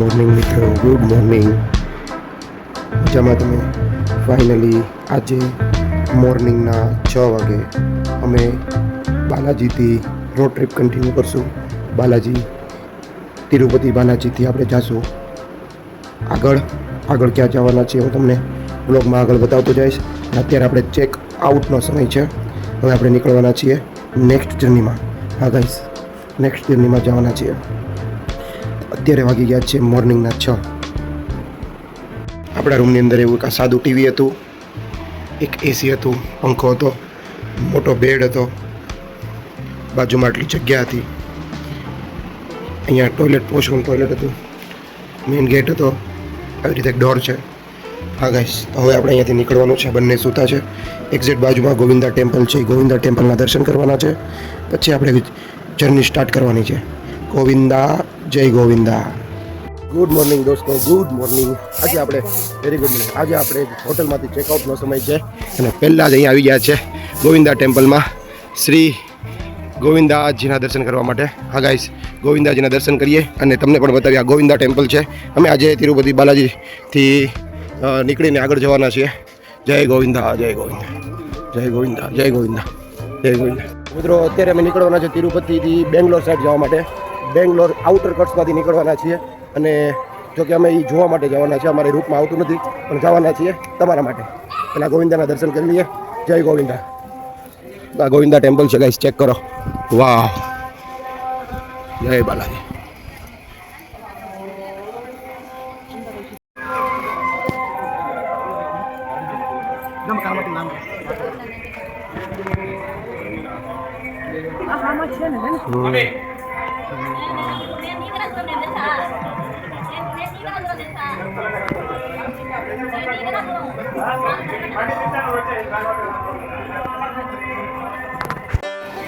Morning મિત્રો, good morning. મજામાં તમે? ફાઇનલી આજે મોર્નિંગના 6 વાગે અમે બાલાજીથી રોડ ટ્રીપ કન્ટિન્યુ કરશું. બાલાજી તિરુપતિ બાલાજીથી આપણે જઈશું આગળ ક્યાં જવાના છે હું તમને બ્લોગમાં આગળ બતાવતો જઈશ. અત્યારે આપણે ચેક આઉટનો સમય છે. હવે આપણે નીકળવાના છીએ નેક્સ્ટ જર્નીમાં. હા ગાઈસ, નેક્સ્ટ જર્નીમાં જવાના છીએ. અત્યારે વાગી ગયા છે મોર્નિંગના 6. આપણા રૂમની અંદર એવું એક સાદું ટીવી હતું, એક એસી હતું, પંખો હતો, મોટો બેડ હતો, બાજુમાં આટલી જગ્યા હતી. અહીંયા ટોયલેટ, વોશરૂમ ટોયલેટ હતું, મેઇન ગેટ હતો, આવી રીતે એક ડોર છે. હા ગાઈસ, હવે આપણે અહીંયાથી નીકળવાનું છે. બંને સૂતા છે. એક્ઝેક્ટ બાજુમાં ગોવિંદા ટેમ્પલ છે. ગોવિંદા ટેમ્પલના દર્શન કરવાના છે. પછી આપણે જર્ની સ્ટાર્ટ કરવાની છે. ગોવિંદા, જય ગોવિંદા. ગુડ મોર્નિંગ દોસ્તો, ગુડ મોર્નિંગ. આજે આપણે વેરી ગુડ મોર્નિંગ. આજે આપણે હોટલમાંથી ચેકઆઉટનો સમય છે અને પહેલાં જ અહીંયા આવી ગયા છે ગોવિંદા ટેમ્પલમાં શ્રી ગોવિંદાજીના દર્શન કરવા માટે. હા ગાઈસ, ગોવિંદાજીના દર્શન કરીએ અને તમને પણ બતાવીએ. આ ગોવિંદા ટેમ્પલ છે. અમે આજે તિરુપતિ બાલાજીથી નીકળીને આગળ જવાના છીએ. જય ગોવિંદા, જય ગોવિંદા, જય ગોવિંદા, જય ગોવિંદા, જય ગોવિંદા. મિત્રો, અત્યારે અમે નીકળવાના છે તિરુપતિથી બેંગ્લોર સાઈડ જવા માટે. બેંગ્લોર આઉટર કટ્સમાંથી નીકળવાના છીએ અને જો કે અમે એ જોવા માટે જવાના છે. અમારી રૂટમાં આવતું નથી પણ જવાના છીએ તમારા માટે. પહેલાં ગોવિંદાના દર્શન કરી લઈએ. જય ગોવિંદા. આ ગોવિંદા ટેમ્પલ છે ગાઈસ, ચેક કરો. વાહ, જય બાલાજી.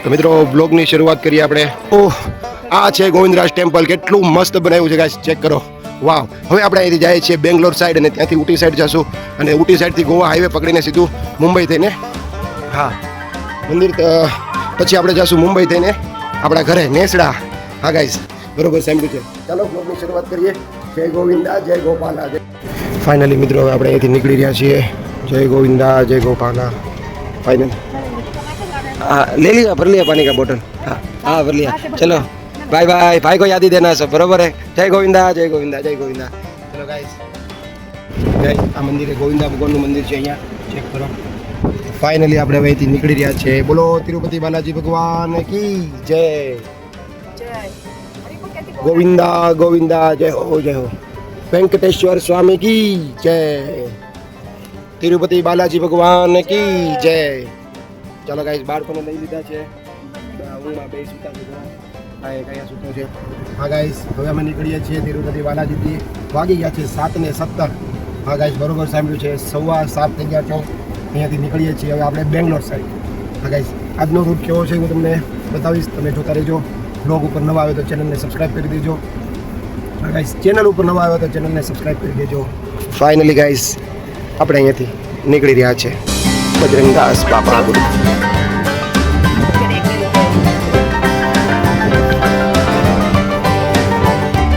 તો મિત્રો, બ્લોગની શરૂઆત કરીએ આપણે. ઓહ, આ છે ગોવિંદરાજ ટેમ્પલ. કેટલું મસ્ત બનાવ્યું છે ગાઈસ, ચેક કરો. વાવ. હવે આપણે અહીંથી જઈએ છીએ બેંગ્લોર સાઈડ અને ત્યાંથી ઉટી સાઈડ જશું અને ઉટી સાઈડથી ગોવા હાઈવે પકડીને સીધું મુંબઈ થઈને, હા, મંદિર પછી આપણે જઈશું મુંબઈ થઈને આપણા ઘરે નેસડા. હા ગાઈસ, બરોબર સાંભળ્યું છે. ચાલો બ્લોગની શરૂઆત કરીએ. જય ગોવિંદા, જય ગોપાલા. ફાઇનલી મિત્રો, હવે આપણે અહીંથી નીકળી રહ્યા છીએ. जय गोविंदा, जय गोपाला. फाइनल हाँ, ले लिया, भर लिया पानी का बोतल. हाँ हाँ, भर लिया. चलो बाय बाय. भाई को याद ही देना सब, बरोबर है. जय गोविंदा, जय गोविंदा, जय गोविंदा. चलो गाइस, गाइस આ મંદિર ગોવિંદા ભગવાનનું મંદિર છે. અહીંયા ચેક કરો. ફાઇનલી આપણે હવે અહીંથી નીકળી રહ્યા છે. બોલો તિરુપતિ બાલાજી ભગવાન કી જય. ગોવિંદા ગોવિંદા, જય હો, જય હો. વેંકટેશ્વર સ્વામી કી જય. તિરુપતિ બાલાજી ભગવાન કી જય. ચાલો ગાઈસ, બાળકોને લઈ લીધા છે. ઊંઘમાં બે સૂતા છે. કયા સૂતો છે. હા ગાઈસ, હવે અમે નીકળીએ છીએ તિરુપતિ બાલાજીથી. વાગી ગયા છે 7:17. હા ગાઈસ, બરોબર સાંભળ્યું છે. 7:15 થઈ ગયા છે. અહીંયાથી નીકળીએ છીએ હવે આપણે બેંગ્લોર સાઈડ. હા ગાઈસ, આજનો રૂટ કેવો છે હું તમને બતાવીશ. તમે જોતા રહેજો. બ્લોગ ઉપર નવા આવ્યો તો ચેનલને સબસ્ક્રાઈબ કરી દેજો. હા ગાઈસ, ચેનલ ઉપર નવા આવ્યો તો ચેનલને સબસ્ક્રાઈબ કરી દેજો. ફાઇનલી ગાઈસ, આપણે અહીંયાથી નીકળી રહ્યા છે. બજરંગદાસ બાપા ગુરુ.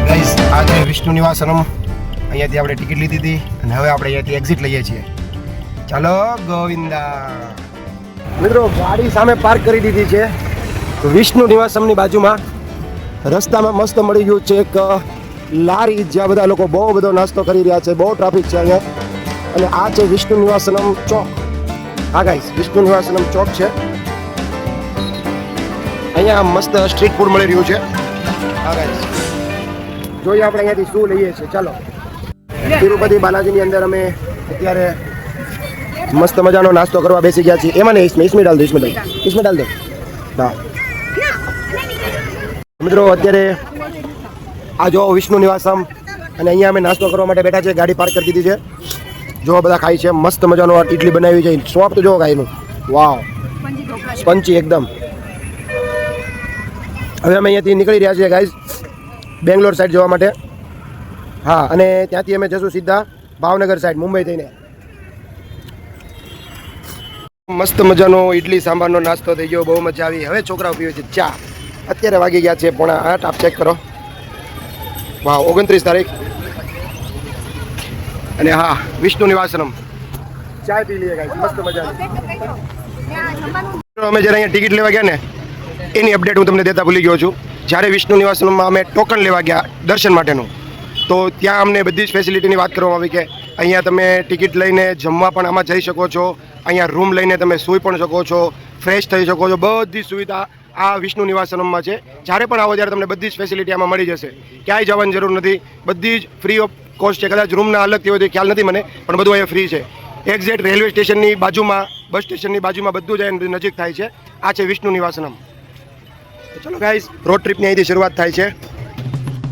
ગાઈસ, આ છે વિષ્ણુ નિવાસનમ. અહીંયાથી આપણે ટિકિટ લીધી હતી અને હવે આપણે અહીંયાથી એક્ઝિટ લઈએ છીએ. ચાલો ગોવિંદા. મિત્રો, ગાડી સામે પાર્ક કરી દીધી છે વિષ્ણુ નિવાસમની બાજુમાં. રસ્તામાં મસ્ત મળી ગયું છે એક લારી, જ્યાં બધા લોકો બહુ બધો નાસ્તો કરી રહ્યા છે. બહુ ટ્રાફિક છે અહીંયા. અને આ છે વિષ્ણુ નિવાસનમ ચોક. હા ગાઈસ, વિષ્ણુ નિવાસનમ ચોક છે. અહીંયા મસ્ત સ્ટ્રીટ ફૂડ મળી રહ્યું છે. હા ગાઈસ, જોઈએ આપણે અહીંયાથી શું લઈએ છીએ. ચાલો, તિરુપતિ બાલાજીની અંદર અમે અત્યારે મસ્ત મજાનો નાસ્તો કરવા બેસી ગયા છીએ. એમાં ને इसमें डाल दो, इसमें डाल दो. હા મિત્રો, અત્યારે આ જો વિષ્ણુ નિવાસમ અને અહીંયા અમે નાસ્તો કરવા માટે બેઠા છે. ગાડી પાર્ક કરી દીધી છે. જો બધા ખાય છે. મસ્ત મજાનો ઇડલી બનાવી છે. સ્વાદ તો જો ગાયનું. વાવ, સ્પંચી એકદમ. હવે અમે અહીંયાથી નીકળી રહ્યા છીએ ગાઈઝ બેંગ્લોર સાઈડ જવા માટે. હા, અને ત્યાંથી અમે જશું સીધા ભાવનગર સાઈડ મુંબઈ થઈને. મસ્ત મજાનો ઇડલી સાંભારનો નાસ્તો થઈ ગયો. બહુ મજા આવી. હવે છોકરાઓ પીવે છે ચા. અત્યારે વાગી ગયા છે 7:30. આપ ચેક કરો. વાહ 29 તારીખ. અને હા વિષ્ણુ નિવાસનમ ચાય પી લઈએ ગાઈસ, મસ્ત મજા આવી. અમે જ્યારે અહીંયા ટિકિટ લેવા ગયા ને એની અપડેટ હું તમને દેતા ભૂલી ગયો છું. જ્યારે વિષ્ણુ નિવાસનમાં અમે ટોકન લેવા ગયા દર્શન માટેનું, તો ત્યાં અમને બધી જ ફેસિલિટીની વાત કરવામાં આવી કે અહીંયા તમે ટિકિટ લઈને જમવા પણ આમાં જઈ શકો છો, અહીંયા રૂમ લઈને તમે સૂઈ પણ શકો છો, ફ્રેશ થઈ શકો છો, બધી સુવિધા આ વિષ્ણુ નિવાસનમમાં છે. જ્યારે પણ આવો ત્યારે તમને બધી જ ફેસિલિટી આમાં મળી જશે, ક્યાંય જવાની જરૂર નથી, બધી જ ફ્રી ઓફ કોસ્ટ છે. કદાચ રૂમના અલગથી હોય તો ખ્યાલ નથી મને, પણ બધું અહીંયા ફ્રી છે. એક્ઝેક્ટ રેલવે સ્ટેશનની બાજુમાં, બસ સ્ટેશનની બાજુમાં બધું જ અહીંયા નજીક થાય છે. આ છે વિષ્ણુ નિવાસનમ. ચલો ગાઈસ, રોડ ટ્રીપની અહીંથી શરૂઆત થાય છે.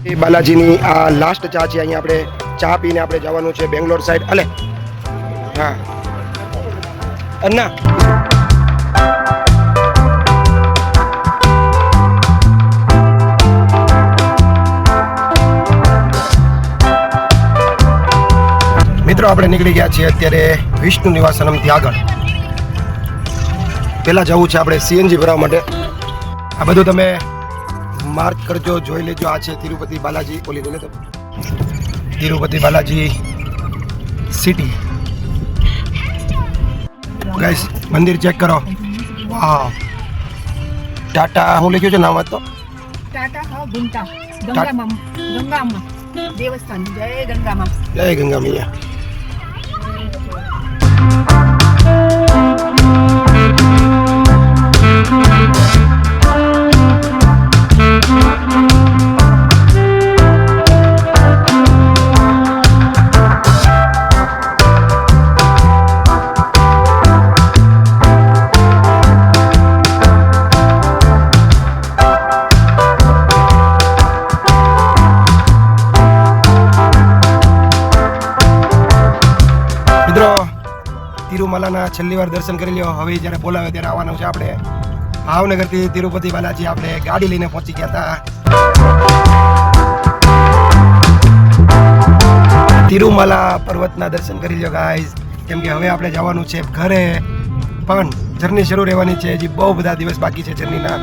એ બાલાજીની આ લાસ્ટ ચા છે. અહીંયા આપણે ચા પીને આપણે જવાનું છે બેંગ્લોર સાઈડ. અલે હા અન્ના મિત્રો આપણે નીકળી ગયા છીએ અત્યારે વિષ્ણુ નિવાસનમથી આગળ. પહેલાં જવું છે આપણે સીએનજી ભરાવવા માટે. આ બધું તમે માર્ક કરજો, જોઈ લેજો. આ છે તિરુપતિ બાલાજી, ઓલી બોલે તો તિરુપતિ બાલાજી સિટી. ગાઈસ મંદિર ચેક કરો. વાહ, ટાટા હું લખ્યું છે નામ તો ટાટા ગુંટા ગંગામાં દેવસ્થાન. જય ગંગામાં, જય ગંગા મૈયા. તિરુમલાના છેલ્લી વાર દર્શન કરી લ્યો. હવે જ્યારે બોલાવે ત્યારે આવવાનું છે. આપણે ભાવનગરથી તિરુપતિ બાલાજી આપણે ગાડી લઈને પહોંચી ગયા હતા. તિરુમલા પર્વતના દર્શન કરી લ્યો ગાઈઝ, કેમ કે હવે આપણે જવાનું છે ઘરે. પણ જર્ની શરૂ રહેવાની છે, હજી બહુ બધા દિવસ બાકી છે જર્નીના.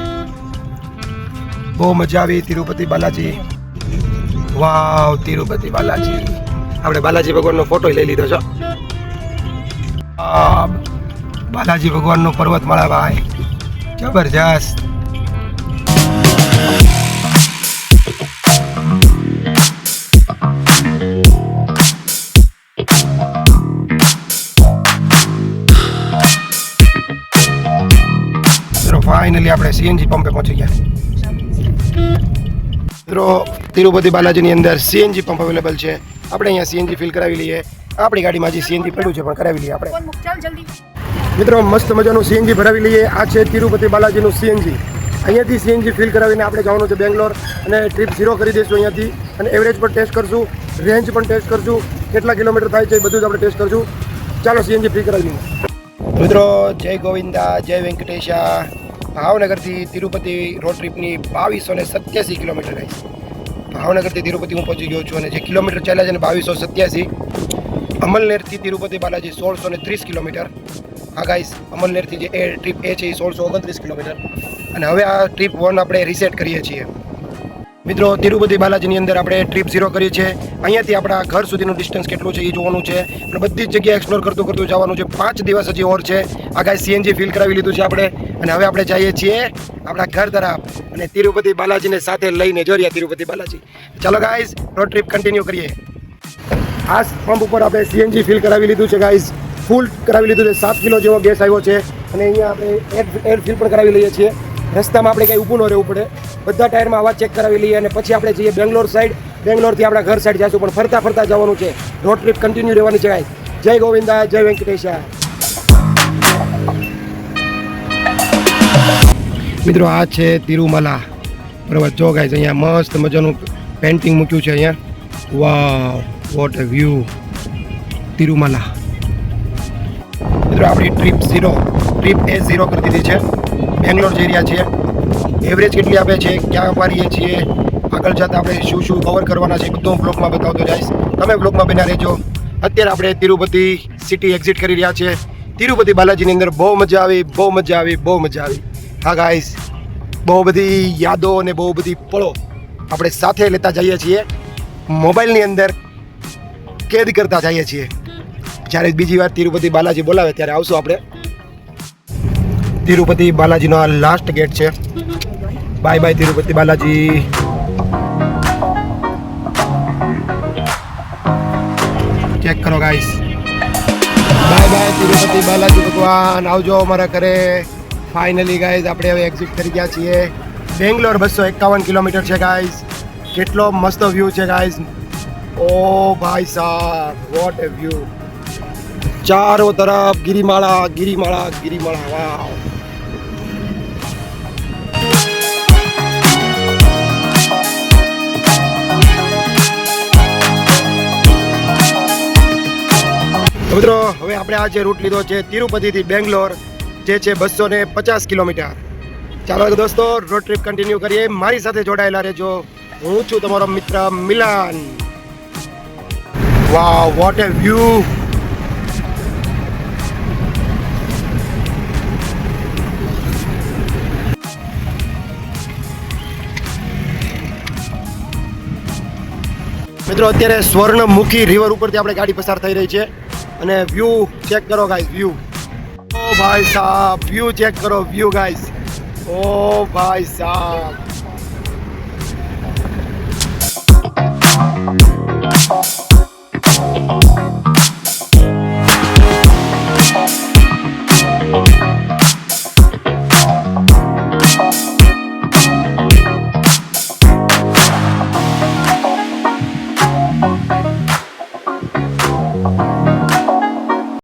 બહુ મજા આવી તિરુપતિ બાલાજી. વાવ, તિરુપતિ બાલાજી. આપણે બાલાજી ભગવાનનો ફોટો લઈ લીધો છો. બાલાજી ભગવાનનો પર્વતમાળા ભાઈ, જબરજસ્ત. ફાઇનલી આપણે સીએનજી પંપે પહોંચી ગયા. મિત્રો તિરુપતિ બાલાજીની અંદર સીએનજી પંપ અવેલેબલ છે. આપણે અહીંયા સીએનજી ફિલ કરાવી લઈએ. આપણી ગાડીમાં હજી સીએનજી પડ્યું છે, પણ કરાવી લઈએ આપણે. મિત્રો મસ્ત મજાનું સીએનજી ભરાવી લઈએ. આ છે તિરુપતિ બાલાજીનું સીએનજી. અહીંયાથી સીએનજી ફિલ કરાવીને આપણે જવાનું છે બેંગ્લોર, અને ટ્રીપ 0 કરી દઈશું અહીંયાથી. અને એવરેજ પણ ટેસ્ટ કરશું, રેન્જ પણ ટેસ્ટ કરશું, કેટલા કિલોમીટર થાય છે એ બધું જ આપણે ટેસ્ટ કરશું. ચાલો સીએનજી ફિલ કરાવી લઈએ. મિત્રો જય ગોવિંદા, જય વેંકટેશા. ભાવનગરથી તિરુપતિ રોડ ટ્રીપની 2287 કિલોમીટર ગઈ. ભાવનગરથી તિરુપતિ હું પહોંચી ગયો છું, અને જે કિલોમીટર ચાલ્યા છે ને 2287. અમલનેરથી તિરુપતિ બાલાજી 1630 કિલોમીટર. હા ગાઈસ, અમલનેરથી જે એ ટ્રીપ એ છે એ 1629 કિલોમીટર. અને હવે આ ટ્રીપ 1 આપણે રીસેટ કરીએ છીએ. મિત્રો તિરુપતિ બાલાજીની અંદર આપણે ટ્રીપ 0 કરીએ છીએ. અહીંયાથી આપણા ઘર સુધીનું ડિસ્ટન્સ કેટલું છે એ જોવાનું છે, અને બધી જ જગ્યાએ એક્સપ્લોર કરતું જવાનું છે. 5 દિવસ હજી ઓર છે. આ ગાઈસ સીએનજી ફિલ કરાવી લીધું છે આપણે, અને હવે આપણે જઈએ છીએ આપણા ઘર તરફ, અને તિરુપતિ બાલાજીને સાથે લઈને જોરિયા તિરુપતિ બાલાજી. ચાલો ગાઈસ, રોડ ટ્રીપ કન્ટિન્યુ કરીએ. આ પંપ ઉપર આપણે સીએનજી ફિલ કરાવી લીધું છે ગાઈસ, ફૂલ કરાવી લીધું છે. 7 કિલો જેવો ગેસ આવ્યો છે. અને અહીંયા આપણે એર ફિલ પણ કરાવી લઈએ છીએ. રસ્તામાં આપણે કંઈ ઊભું ન રહેવું પડે. બધા ટાયરમાં અવાજ ચેક કરાવી લઈએ, અને પછી આપણે જઈએ બેંગ્લોર સાઈડ. બેંગ્લોરથી આપણા ઘર સાઈડ જઈશું, પણ ફરતા ફરતા જવાનું છે. રોડ ટ્રીપ કન્ટિન્યુ રહેવાની છે ગાઈસ. જય ગોવિંદા, જય વેંકટેશા. મિત્રો આ છે તિરુમલા પર્વત. જો ગાઈસ, અહીંયા મસ્ત મજાનું પેન્ટિંગ મૂક્યું છે અહીંયા. વાવ, વોટ અ વ્યૂ. તિરુમલા. મિત્રો આપણી ટ્રીપ 0 કરી દીધી છે. બેંગ્લોર જઈ રહ્યા છીએ. એવરેજ કેટલી આપે છે, ક્યાં વારીએ છીએ, આગળ જતાં આપણે શું શું કવર કરવાના છે બધું બ્લોગમાં બતાવતો જઈશ. તમે બ્લોગમાં બના રહેજો. અત્યારે આપણે તિરુપતિ સિટી એક્ઝિટ કરી રહ્યા છીએ. તિરુપતિ બાલાજીની અંદર બહુ મજા આવી. હા ગાઈસ, બહુ બધી યાદો અને બહુ બધી પળો આપણે સાથે લેતા જઈએ છીએ. મોબાઈલની અંદર કેદ કરતા જઈએ છીએ. જ્યારે બીજી વાર તિરુપતિ બાલાજી બોલાવે ત્યારે આવશું આપણે. તિરુપતિ બાલાજીનો આ લાસ્ટ ગેટ છે. Bye bye Tirupati Balaji. Check કરો guys. Bye bye Tirupati Balaji ભગવાન, આવજો અમારા ઘરે. ફાઇનલી ગાઈસ આપણે હવે એક્ઝિટ કરી ગયા છીએ. બેંગ્લોર 251 કિલોમીટર છે ગાઈસ. કેટલો મસ્ત વ્યૂ છે ગાઈસ. ઓ ભાઈ સાહેબ, વોટ એ વ્યૂ. ચારો તરફ ગિરિમાળા ગિરિમાળા ગિરિમાળા. વાવ. મિત્રો હવે આપણે આ જે રૂટ લીધો છે તિરુપતિથી બેંગ્લોર, જે છે 250 કિલોમીટર. ચાલો દોસ્તો, રોડ ટ્રીપ કન્ટિન્યુ કરીએ. મારી સાથે જોડાયેલા રહેજો. હું છું તમારો મિત્ર મિલાન. વાવ, વોટ એ વ્યૂ. મિત્રો અત્યારે સ્વર્ણમુખી રિવર ઉપરથી આપણે ગાડી પસાર થઈ રહી છે અને વ્યૂ ચેક કરો ગાઈસ. વ્યૂ, ઓ ભાઈ સાહેબ, વ્યૂ ચેક કરો. વ્યૂ ગાઈસ, ઓ ભાઈ સાહેબ.